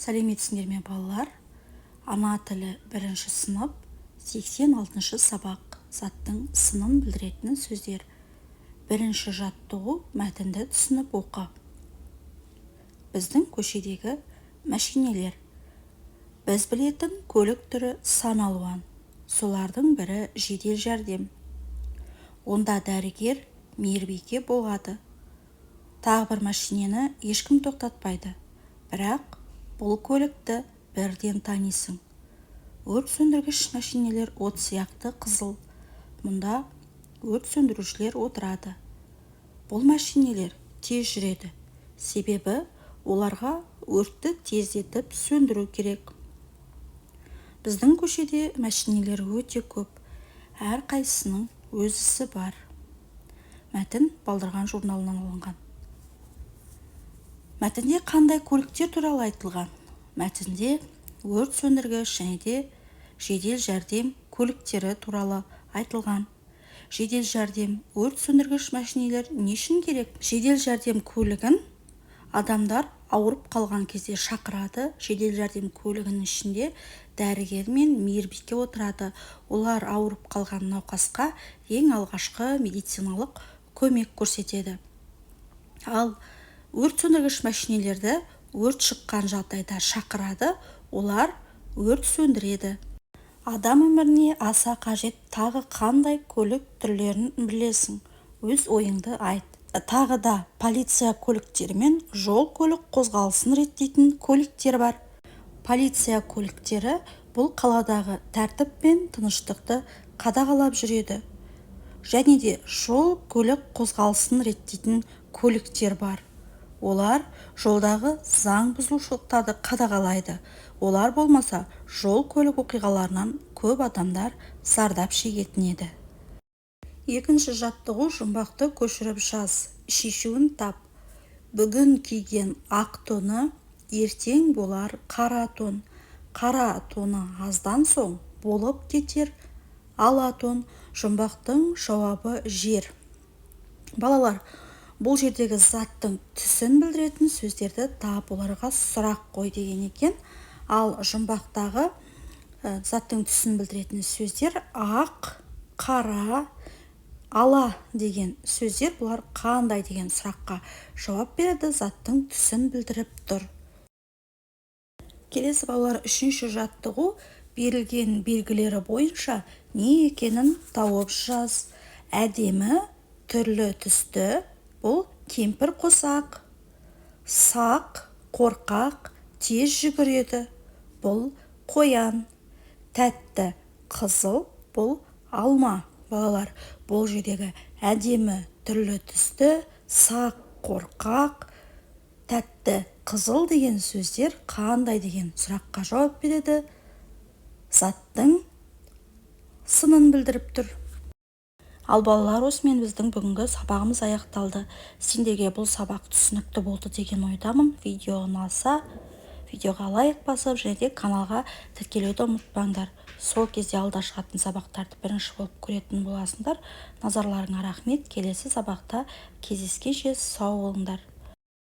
Сәлеметсіңдер ме балалар? Ана тілі 1-ші сынып 86-шы сабақ. Заттың сынын білдіретін сөздер. 1-ші жаттығу мәтінді түсініп оқы. Біздің көшедегі мәшинелер. Біз білетін көлік түрі сан алуан. Солардың бірі жедел жәрдем. Онда дәрігер мейірбике болады. Тағы бір мәшинені ешкім тоқтатпайды. Бірақ бұл көлікті бірден танисың. Өрт сөндіргіш мәшинелер от сияқты қызыл. Мұнда өрт сөндірушілер отырады. Бұл мәшинелер тез жүреді. Себебі оларға өртті тездетіп сөндіру керек. Біздің көшеде мәшинелер өте көп. Әр қайсының өз ісі бар. Мәтін Балдырған журналынан алынған. Мәтінде қандай көліктер туралы айтылған? Мәтінде өрт сөндіргіш және де жедел жәрдем көліктері туралы айтылған. Жедел жәрдем өрт сөндіргіш мәшинелер не үшін керек? Жедел жәрдем көлігін адамдар ауырып қалған кезде шақырады. Жедел жәрдем көлігінің ішінде дәрігер мен мейірбике отырады. Олар ауырып қалған науқасқа ең алғашқы медициналық көмек көрсетеді. Ал өрт сөндіргіш мәшинелерді өрт шыққан жағдайда шақырады. Олар өрт сөндіреді. Адам өміріне аса қажет тағы қандай көлік түрлерін білесің? Өз ойыңды айт. Тағы да полиция көліктері мен жол көлік қозғалысын реттейтін көліктер бар. Полиция көліктері бұл қаладағы тәртіп пен тыныштықты қадағалап жүреді. Және де жол көлік қозғалысын реттейтін көліктер бар. Олар жолдағы заң бұзушылықтарды қадағалайды. Олар болмаса жол көлік оқиғаларынан көп адамдар зардап шегетін еді. 2-ші жаттығу жұмбақты көшіріп жаз. Шешуін тап. Бүгін киген ақ тоны ертең болар қара тон. Қара тоны аздан соң болып кетер ала тон. Жұмбақтың жауабы жер. Балалар, бұл жердегі заттың түсін білдіретін сөздерді тап, оларға сұрақ қой деген екен. Ал жұмбақтағы заттың түсін білдіретін сөздер ақ, қара, ала деген сөздер. Бұлар қандай деген сұраққа жауап береді, заттың түсін білдіріп тұр. Келесі балалар 3-ші жаттығу берілген белгілері бойынша не екенін тауып жаз. Әдемі, түрлі түсті, бұл кемпір қосақ. Сақ, қорқақ, тез жүгіреді, бұл қоян. Тәтті, қызыл, бұл алма. Балалар, бұл жердегі әдемі, түрлі түсті, сақ, қорқақ, тәтті, қызыл деген сөздер қандай деген сұраққа жауап береді, заттың сынын білдіріп тұр. Ал балалар, осымен біздің бүгінгі сабағымыз аяқталды. Сендерге бұл сабақ түсінікті болды деген ойдамын. Видео ұнаса, видеоға лайк басып және де каналға тіркелуді ұмытпаңдар. Сол кезде алда шығатын сабақтарды бірінші болып көретін боласыңдар. Назарларыңа рахмет. Келесі сабақта кездескенше сау болыңдар.